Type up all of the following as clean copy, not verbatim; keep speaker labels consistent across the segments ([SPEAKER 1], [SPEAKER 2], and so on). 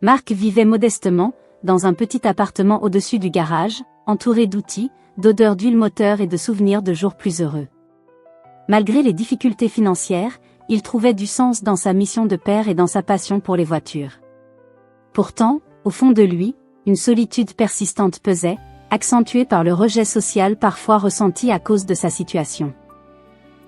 [SPEAKER 1] Marc vivait modestement, dans un petit appartement au-dessus du garage, entouré d'outils, d'odeurs d'huile moteur et de souvenirs de jours plus heureux. Malgré les difficultés financières, il trouvait du sens dans sa mission de père et dans sa passion pour les voitures. Pourtant, au fond de lui, une solitude persistante pesait, accentuée par le rejet social parfois ressenti à cause de sa situation.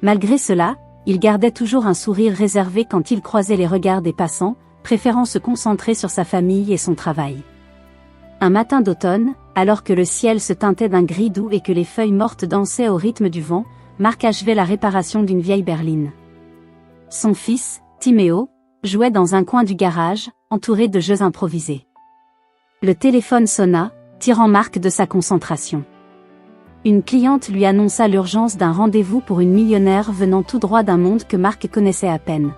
[SPEAKER 1] Malgré cela, il gardait toujours un sourire réservé quand il croisait les regards des passants, préférant se concentrer sur sa famille et son travail. Un matin d'automne, alors que le ciel se teintait d'un gris doux et que les feuilles mortes dansaient au rythme du vent, Marc achevait la réparation d'une vieille berline. Son fils, Timéo, jouait dans un coin du garage, entouré de jeux improvisés. Le téléphone sonna, tirant Marc de sa concentration. Une cliente lui annonça l'urgence d'un rendez-vous pour une millionnaire venant tout droit d'un monde que Marc connaissait à peine.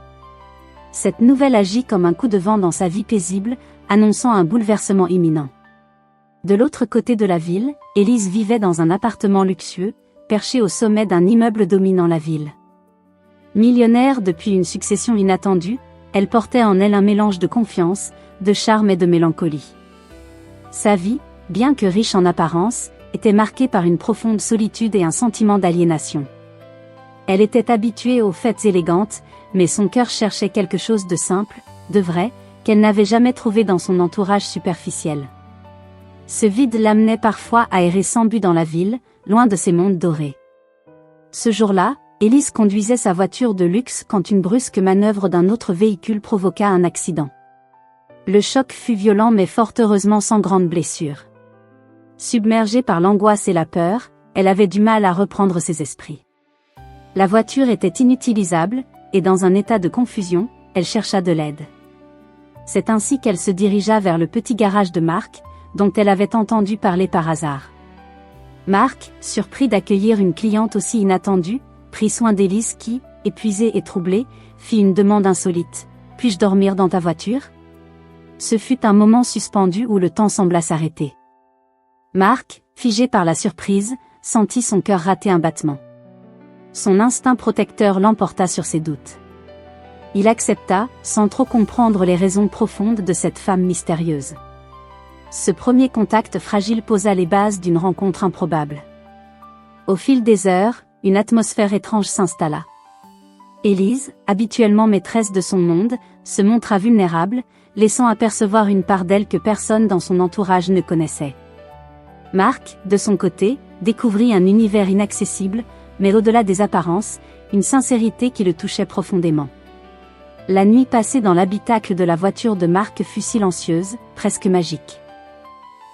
[SPEAKER 1] Cette nouvelle agit comme un coup de vent dans sa vie paisible, annonçant un bouleversement imminent. De l'autre côté de la ville, Élise vivait dans un appartement luxueux, perché au sommet d'un immeuble dominant la ville. Millionnaire depuis une succession inattendue, elle portait en elle un mélange de confiance, de charme et de mélancolie. Sa vie, bien que riche en apparence, était marquée par une profonde solitude et un sentiment d'aliénation. Elle était habituée aux fêtes élégantes, mais son cœur cherchait quelque chose de simple, de vrai, qu'elle n'avait jamais trouvé dans son entourage superficiel. Ce vide l'amenait parfois à errer sans but dans la ville, loin de ses mondes dorés. Ce jour-là, Élise conduisait sa voiture de luxe quand une brusque manœuvre d'un autre véhicule provoqua un accident. Le choc fut violent mais fort heureusement sans grande blessure. Submergée par l'angoisse et la peur, elle avait du mal à reprendre ses esprits. La voiture était inutilisable, et dans un état de confusion, elle chercha de l'aide. C'est ainsi qu'elle se dirigea vers le petit garage de Marc, dont elle avait entendu parler par hasard. Marc, surpris d'accueillir une cliente aussi inattendue, prit soin d'Élise qui, épuisée et troublée, fit une demande insolite. « Puis-je dormir dans ta voiture ?» Ce fut un moment suspendu où le temps sembla s'arrêter. Marc, figé par la surprise, sentit son cœur rater un battement. Son instinct protecteur l'emporta sur ses doutes. Il accepta, sans trop comprendre les raisons profondes de cette femme mystérieuse. Ce premier contact fragile posa les bases d'une rencontre improbable. Au fil des heures, une atmosphère étrange s'installa. Élise, habituellement maîtresse de son monde, se montra vulnérable, laissant apercevoir une part d'elle que personne dans son entourage ne connaissait. Marc, de son côté, découvrit un univers inaccessible, mais au-delà des apparences, une sincérité qui le touchait profondément. La nuit passée dans l'habitacle de la voiture de Marc fut silencieuse, presque magique.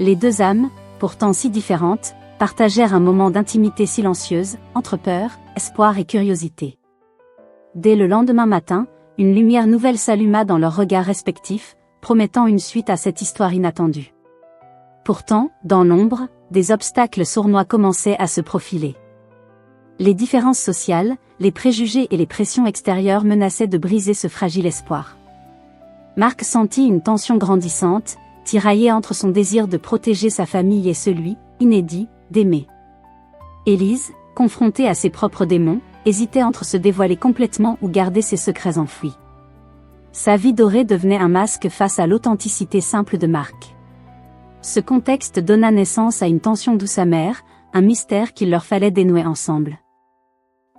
[SPEAKER 1] Les deux âmes, pourtant si différentes, partagèrent un moment d'intimité silencieuse, entre peur, espoir et curiosité. Dès le lendemain matin, une lumière nouvelle s'alluma dans leurs regards respectifs, promettant une suite à cette histoire inattendue. Pourtant, dans l'ombre, des obstacles sournois commençaient à se profiler. Les différences sociales, les préjugés et les pressions extérieures menaçaient de briser ce fragile espoir. Marc sentit une tension grandissante, tiraillée entre son désir de protéger sa famille et celui, inédit, d'aimer. Élise, confrontée à ses propres démons, hésitait entre se dévoiler complètement ou garder ses secrets enfouis. Sa vie dorée devenait un masque face à l'authenticité simple de Marc. Ce contexte donna naissance à une tension douce amère, un mystère qu'il leur fallait dénouer ensemble.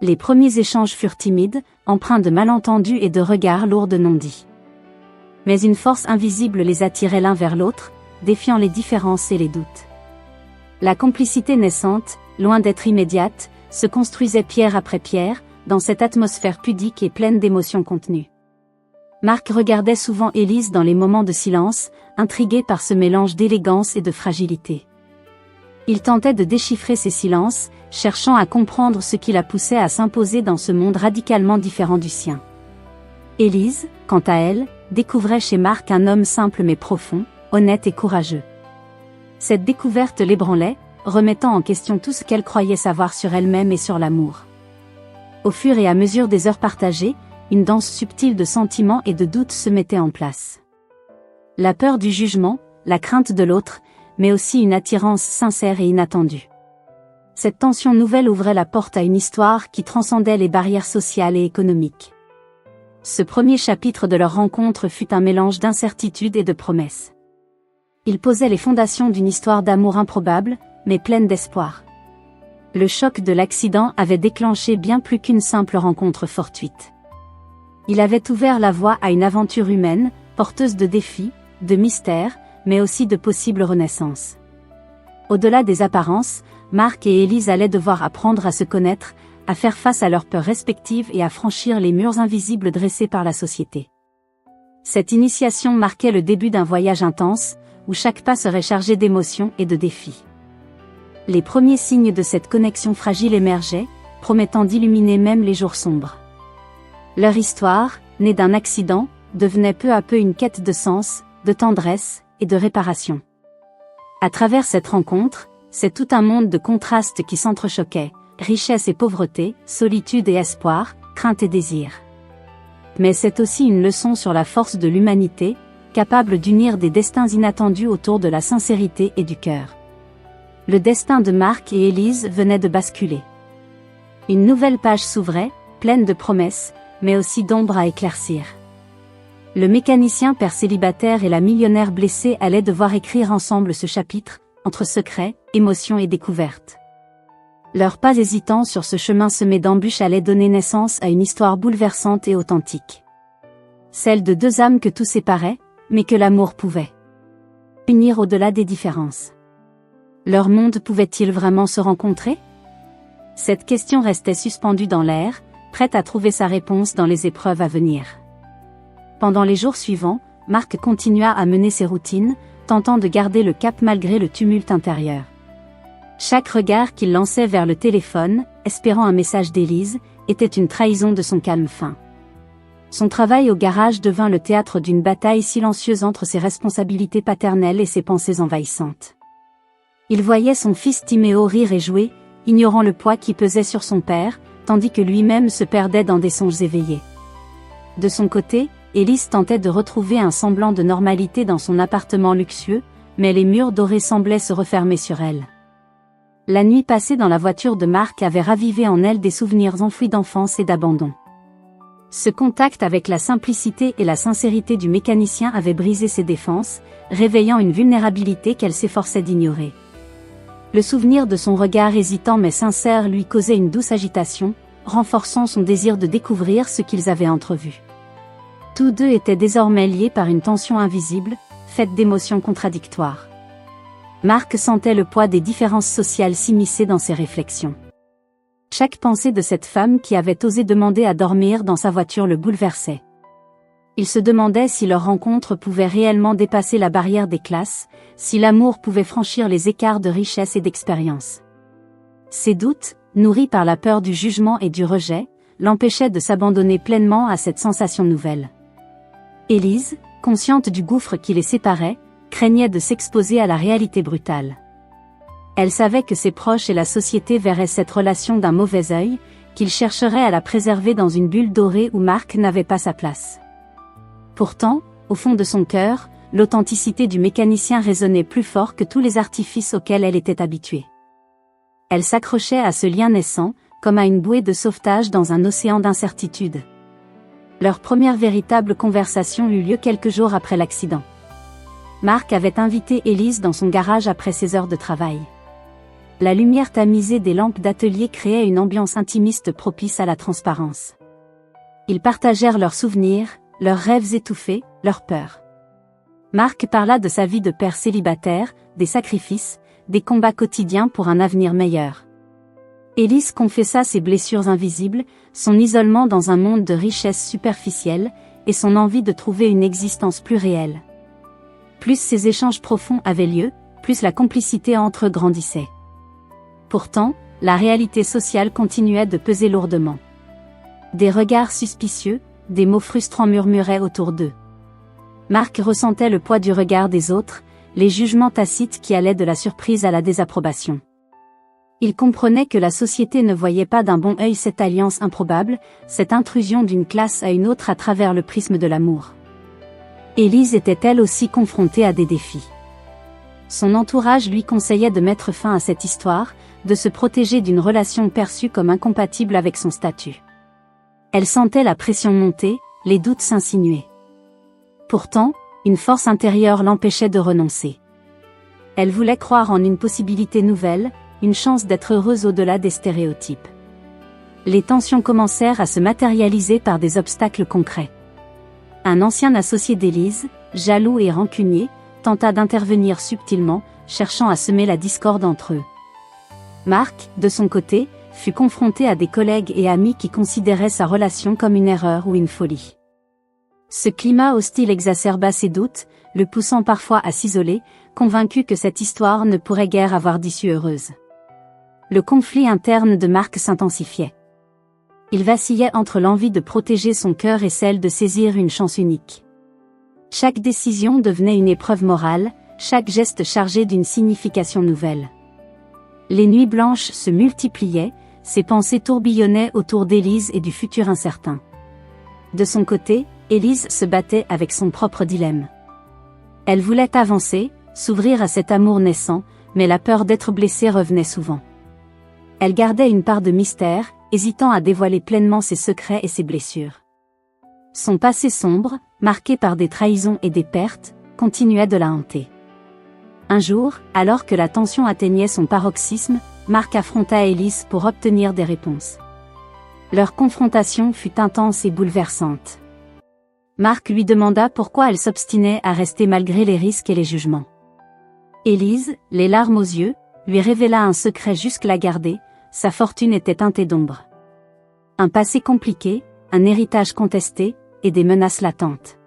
[SPEAKER 1] Les premiers échanges furent timides, empreints de malentendus et de regards lourds de non-dits. Mais une force invisible les attirait l'un vers l'autre, défiant les différences et les doutes. La complicité naissante, loin d'être immédiate, se construisait pierre après pierre, dans cette atmosphère pudique et pleine d'émotions contenues. Marc regardait souvent Élise dans les moments de silence, intrigué par ce mélange d'élégance et de fragilité. Il tentait de déchiffrer ces silences, cherchant à comprendre ce qui la poussait à s'imposer dans ce monde radicalement différent du sien. Élise, quant à elle, découvrait chez Marc un homme simple mais profond, honnête et courageux. Cette découverte l'ébranlait, remettant en question tout ce qu'elle croyait savoir sur elle-même et sur l'amour. Au fur et à mesure des heures partagées, une danse subtile de sentiments et de doutes se mettait en place. La peur du jugement, la crainte de l'autre, mais aussi une attirance sincère et inattendue. Cette tension nouvelle ouvrait la porte à une histoire qui transcendait les barrières sociales et économiques. Ce premier chapitre de leur rencontre fut un mélange d'incertitude et de promesses. Il posait les fondations d'une histoire d'amour improbable, mais pleine d'espoir. Le choc de l'accident avait déclenché bien plus qu'une simple rencontre fortuite. Il avait ouvert la voie à une aventure humaine, porteuse de défis, de mystères, mais aussi de possibles renaissances. Au-delà des apparences, Mark et Elise allaient devoir apprendre à se connaître, à faire face à leurs peurs respectives et à franchir les murs invisibles dressés par la société. Cette initiation marquait le début d'un voyage intense, où chaque pas serait chargé d'émotions et de défis. Les premiers signes de cette connexion fragile émergeaient, promettant d'illuminer même les jours sombres. Leur histoire, née d'un accident, devenait peu à peu une quête de sens, de tendresse et de réparation. À travers cette rencontre, c'est tout un monde de contrastes qui s'entrechoquait, richesse et pauvreté, solitude et espoir, crainte et désir. Mais c'est aussi une leçon sur la force de l'humanité, capable d'unir des destins inattendus autour de la sincérité et du cœur. Le destin de Mark et Elise venait de basculer. Une nouvelle page s'ouvrait, pleine de promesses, mais aussi d'ombres à éclaircir. Le mécanicien père célibataire et la millionnaire blessée allaient devoir écrire ensemble ce chapitre, entre secrets, émotions et découvertes. Leurs pas hésitants sur ce chemin semé d'embûches allaient donner naissance à une histoire bouleversante et authentique. Celle de deux âmes que tout séparait, mais que l'amour pouvait unir au-delà des différences. Leur monde pouvait-il vraiment se rencontrer? Cette question restait suspendue dans l'air, prête à trouver sa réponse dans les épreuves à venir. Pendant les jours suivants, Mark continua à mener ses routines, tentant de garder le cap malgré le tumulte intérieur. Chaque regard qu'il lançait vers le téléphone, espérant un message d'Elise, était une trahison de son calme fin. Son travail au garage devint le théâtre d'une bataille silencieuse entre ses responsabilités paternelles et ses pensées envahissantes. Il voyait son fils Timéo rire et jouer, ignorant le poids qui pesait sur son père, tandis que lui-même se perdait dans des songes éveillés. De son côté, Elise tentait de retrouver un semblant de normalité dans son appartement luxueux, mais les murs dorés semblaient se refermer sur elle. La nuit passée dans la voiture de Mark avait ravivé en elle des souvenirs enfouis d'enfance et d'abandon. Ce contact avec la simplicité et la sincérité du mécanicien avait brisé ses défenses, réveillant une vulnérabilité qu'elle s'efforçait d'ignorer. Le souvenir de son regard hésitant mais sincère lui causait une douce agitation, renforçant son désir de découvrir ce qu'ils avaient entrevu. Tous deux étaient désormais liés par une tension invisible, faite d'émotions contradictoires. Mark sentait le poids des différences sociales s'immiscer dans ses réflexions. Chaque pensée de cette femme qui avait osé demander à dormir dans sa voiture le bouleversait. Il se demandait si leur rencontre pouvait réellement dépasser la barrière des classes, si l'amour pouvait franchir les écarts de richesse et d'expérience. Ses doutes, nourris par la peur du jugement et du rejet, l'empêchaient de s'abandonner pleinement à cette sensation nouvelle. Elise, consciente du gouffre qui les séparait, craignait de s'exposer à la réalité brutale. Elle savait que ses proches et la société verraient cette relation d'un mauvais œil, qu'ils chercheraient à la préserver dans une bulle dorée où Mark n'avait pas sa place. Pourtant, au fond de son cœur, l'authenticité du mécanicien résonnait plus fort que tous les artifices auxquels elle était habituée. Elle s'accrochait à ce lien naissant, comme à une bouée de sauvetage dans un océan d'incertitude. Leur première véritable conversation eut lieu quelques jours après l'accident. Mark avait invité Elise dans son garage après ses heures de travail. La lumière tamisée des lampes d'atelier créait une ambiance intimiste propice à la transparence. Ils partagèrent leurs souvenirs, leurs rêves étouffés, leurs peurs. Mark parla de sa vie de père célibataire, des sacrifices, des combats quotidiens pour un avenir meilleur. Elise confessa ses blessures invisibles, son isolement dans un monde de richesses superficielles, et son envie de trouver une existence plus réelle. Plus ces échanges profonds avaient lieu, plus la complicité entre eux grandissait. Pourtant, la réalité sociale continuait de peser lourdement. Des regards suspicieux, des mots frustrants murmuraient autour d'eux. Mark ressentait le poids du regard des autres, les jugements tacites qui allaient de la surprise à la désapprobation. Il comprenait que la société ne voyait pas d'un bon œil cette alliance improbable, cette intrusion d'une classe à une autre à travers le prisme de l'amour. Elise était elle aussi confrontée à des défis. Son entourage lui conseillait de mettre fin à cette histoire, de se protéger d'une relation perçue comme incompatible avec son statut. Elle sentait la pression monter, les doutes s'insinuaient. Pourtant, une force intérieure l'empêchait de renoncer. Elle voulait croire en une possibilité nouvelle, une chance d'être heureuse au-delà des stéréotypes. Les tensions commencèrent à se matérialiser par des obstacles concrets. Un ancien associé d'Élise, jaloux et rancunier, tenta d'intervenir subtilement, cherchant à semer la discorde entre eux. Marc, de son côté, fut confronté à des collègues et amis qui considéraient sa relation comme une erreur ou une folie. Ce climat hostile exacerba ses doutes, le poussant parfois à s'isoler, convaincu que cette histoire ne pourrait guère avoir d'issue heureuse. Le conflit interne de Marc s'intensifiait. Il vacillait entre l'envie de protéger son cœur et celle de saisir une chance unique. Chaque décision devenait une épreuve morale, chaque geste chargé d'une signification nouvelle. Les nuits blanches se multipliaient, ses pensées tourbillonnaient autour d'Élise et du futur incertain. De son côté, Élise se battait avec son propre dilemme. Elle voulait avancer, s'ouvrir à cet amour naissant, mais la peur d'être blessée revenait souvent. Elle gardait une part de mystère, hésitant à dévoiler pleinement ses secrets et ses blessures. Son passé sombre, marqué par des trahisons et des pertes, continuait de la hanter. Un jour, alors que la tension atteignait son paroxysme, Marc affronta Élise pour obtenir des réponses. Leur confrontation fut intense et bouleversante. Marc lui demanda pourquoi elle s'obstinait à rester malgré les risques et les jugements. Élise, les larmes aux yeux, lui révéla un secret jusque-là gardé, sa fortune était teintée d'ombre. Un passé compliqué, un héritage contesté, et des menaces latentes.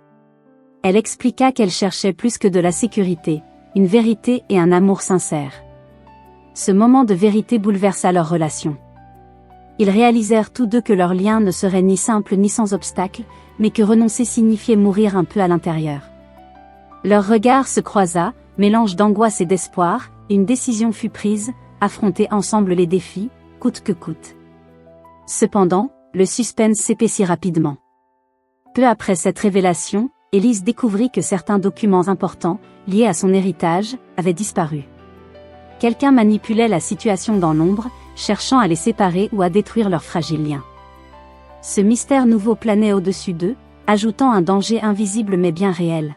[SPEAKER 1] Elle expliqua qu'elle cherchait plus que de la sécurité, une vérité et un amour sincère. Ce moment de vérité bouleversa leur relation. Ils réalisèrent tous deux que leur lien ne serait ni simple ni sans obstacle, mais que renoncer signifiait mourir un peu à l'intérieur. Leur regard se croisa, mélange d'angoisse et d'espoir, et une décision fut prise, affronter ensemble les défis, coûte que coûte. Cependant, le suspense s'épaissit rapidement. Peu après cette révélation, Élise découvrit que certains documents importants, liés à son héritage, avaient disparu. Quelqu'un manipulait la situation dans l'ombre, cherchant à les séparer ou à détruire leur fragile lien. Ce mystère nouveau planait au-dessus d'eux, ajoutant un danger invisible mais bien réel.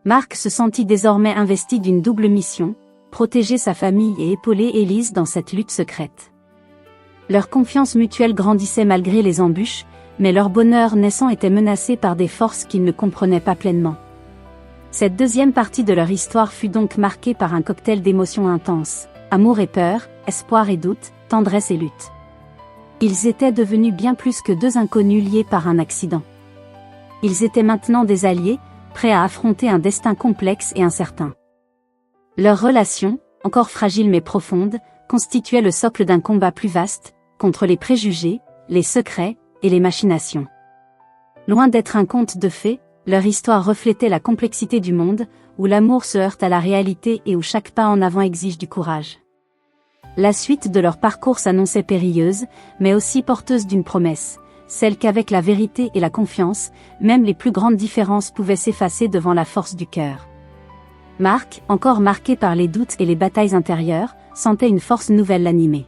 [SPEAKER 1] Marc se sentit désormais investi d'une double mission, protéger sa famille et épauler Élise dans cette lutte secrète. Leur confiance mutuelle grandissait malgré les embûches, mais leur bonheur naissant était menacé par des forces qu'ils ne comprenaient pas pleinement. Cette deuxième partie de leur histoire fut donc marquée par un cocktail d'émotions intenses, amour et peur, espoir et doute, tendresse et lutte. Ils étaient devenus bien plus que deux inconnus liés par un accident. Ils étaient maintenant des alliés, prêts à affronter un destin complexe et incertain. Leur relation, encore fragile mais profonde, constituait le socle d'un combat plus vaste, contre les préjugés, les secrets, et les machinations. Loin d'être un conte de fées, leur histoire reflétait la complexité du monde, où l'amour se heurte à la réalité et où chaque pas en avant exige du courage. La suite de leur parcours s'annonçait périlleuse, mais aussi porteuse d'une promesse, celle qu'avec la vérité et la confiance, même les plus grandes différences pouvaient s'effacer devant la force du cœur. Marc, encore marqué par les doutes et les batailles intérieures, sentait une force nouvelle l'animer.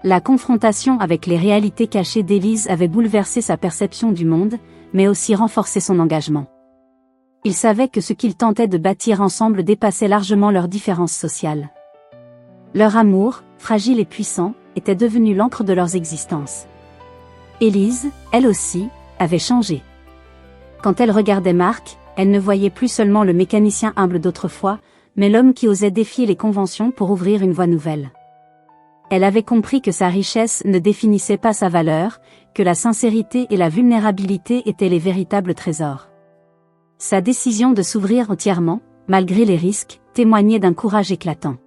[SPEAKER 1] La confrontation avec les réalités cachées d'Élise avait bouleversé sa perception du monde, mais aussi renforcé son engagement. Il savait que ce qu'ils tentaient de bâtir ensemble dépassait largement leurs différences sociales. Leur amour, fragile et puissant, était devenu l'encre de leurs existences. Élise, elle aussi, avait changé. Quand elle regardait Marc, elle ne voyait plus seulement le mécanicien humble d'autrefois, mais l'homme qui osait défier les conventions pour ouvrir une voie nouvelle. Elle avait compris que sa richesse ne définissait pas sa valeur, que la sincérité et la vulnérabilité étaient les véritables trésors. Sa décision de s'ouvrir entièrement, malgré les risques, témoignait d'un courage éclatant.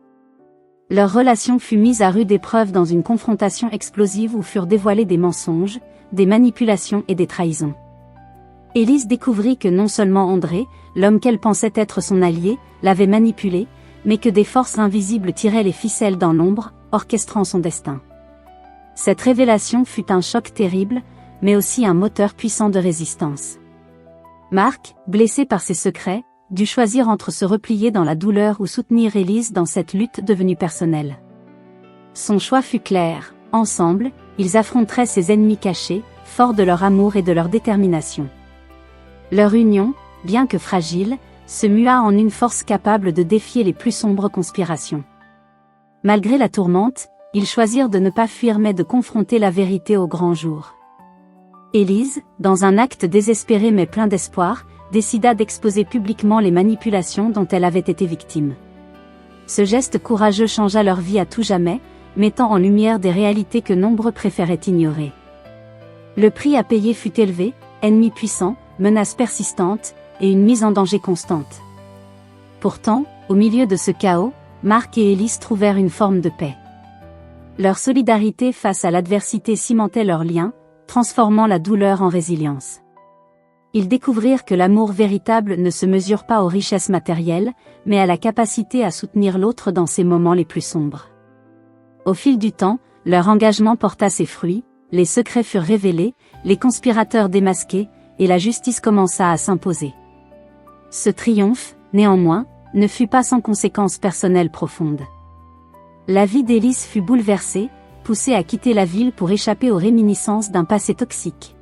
[SPEAKER 1] Leur relation fut mise à rude épreuve dans une confrontation explosive où furent dévoilés des mensonges, des manipulations et des trahisons. Élise découvrit que non seulement André, l'homme qu'elle pensait être son allié, l'avait manipulé, mais que des forces invisibles tiraient les ficelles dans l'ombre, orchestrant son destin. Cette révélation fut un choc terrible, mais aussi un moteur puissant de résistance. Marc, blessé par ses secrets, dut choisir entre se replier dans la douleur ou soutenir Élise dans cette lutte devenue personnelle. Son choix fut clair, ensemble, ils affronteraient ses ennemis cachés, forts de leur amour et de leur détermination. Leur union, bien que fragile, se mua en une force capable de défier les plus sombres conspirations. Malgré la tourmente, ils choisirent de ne pas fuir mais de confronter la vérité au grand jour. Élise, dans un acte désespéré mais plein d'espoir, décida d'exposer publiquement les manipulations dont elle avait été victime. Ce geste courageux changea leur vie à tout jamais, mettant en lumière des réalités que nombreux préféraient ignorer. Le prix à payer fut élevé, ennemis puissants, menaces persistantes, et une mise en danger constante. Pourtant, au milieu de ce chaos, Mark et Élise trouvèrent une forme de paix. Leur solidarité face à l'adversité cimentait leurs liens, transformant la douleur en résilience. Ils découvrirent que l'amour véritable ne se mesure pas aux richesses matérielles, mais à la capacité à soutenir l'autre dans ses moments les plus sombres. Au fil du temps, leur engagement porta ses fruits, les secrets furent révélés, les conspirateurs démasqués, et la justice commença à s'imposer. Ce triomphe, néanmoins, ne fut pas sans conséquences personnelles profondes. La vie d'Élise fut bouleversée, poussée à quitter la ville pour échapper aux réminiscences d'un passé toxique.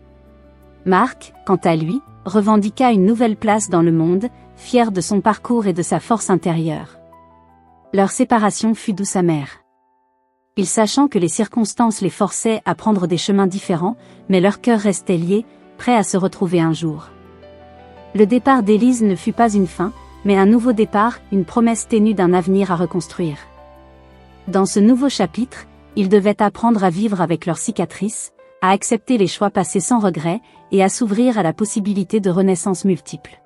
[SPEAKER 1] Mark, quant à lui, revendiqua une nouvelle place dans le monde, fier de son parcours et de sa force intérieure. Leur séparation fut douce amère. Ils sachant que les circonstances les forçaient à prendre des chemins différents, mais leur cœur restait lié, prêt à se retrouver un jour. Le départ d'Élise ne fut pas une fin, mais un nouveau départ, une promesse ténue d'un avenir à reconstruire. Dans ce nouveau chapitre, ils devaient apprendre à vivre avec leurs cicatrices, à accepter les choix passés sans regret, et à s'ouvrir à la possibilité de renaissances multiples.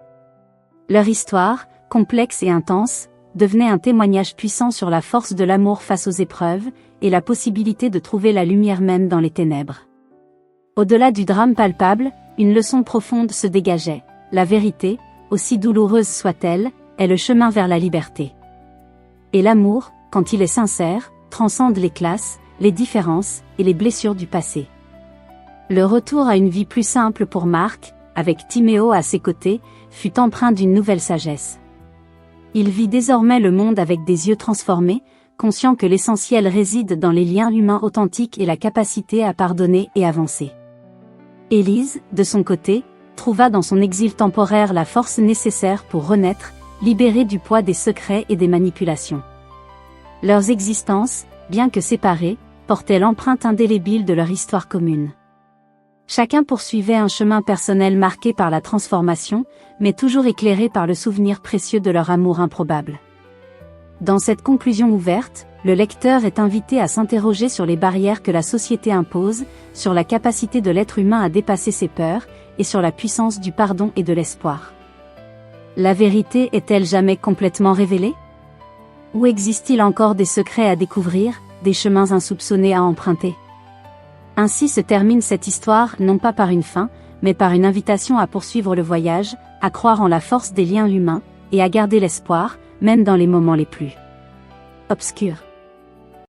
[SPEAKER 1] Leur histoire, complexe et intense, devenait un témoignage puissant sur la force de l'amour face aux épreuves, et la possibilité de trouver la lumière même dans les ténèbres. Au-delà du drame palpable, une leçon profonde se dégageait. La vérité, aussi douloureuse soit-elle, est le chemin vers la liberté. Et l'amour, quand il est sincère, transcende les classes, les différences et les blessures du passé. Le retour à une vie plus simple pour Mark, avec Timéo à ses côtés, fut empreint d'une nouvelle sagesse. Il vit désormais le monde avec des yeux transformés, conscient que l'essentiel réside dans les liens humains authentiques et la capacité à pardonner et avancer. Élise, de son côté, trouva dans son exil temporaire la force nécessaire pour renaître, libérée du poids des secrets et des manipulations. Leurs existences, bien que séparées, portaient l'empreinte indélébile de leur histoire commune. Chacun poursuivait un chemin personnel marqué par la transformation, mais toujours éclairé par le souvenir précieux de leur amour improbable. Dans cette conclusion ouverte, le lecteur est invité à s'interroger sur les barrières que la société impose, sur la capacité de l'être humain à dépasser ses peurs, et sur la puissance du pardon et de l'espoir. La vérité est-elle jamais complètement révélée? Ou existe-t-il encore des secrets à découvrir, des chemins insoupçonnés à emprunter? Ainsi se termine cette histoire non pas par une fin, mais par une invitation à poursuivre le voyage, à croire en la force des liens humains, et à garder l'espoir, même dans les moments les plus obscurs.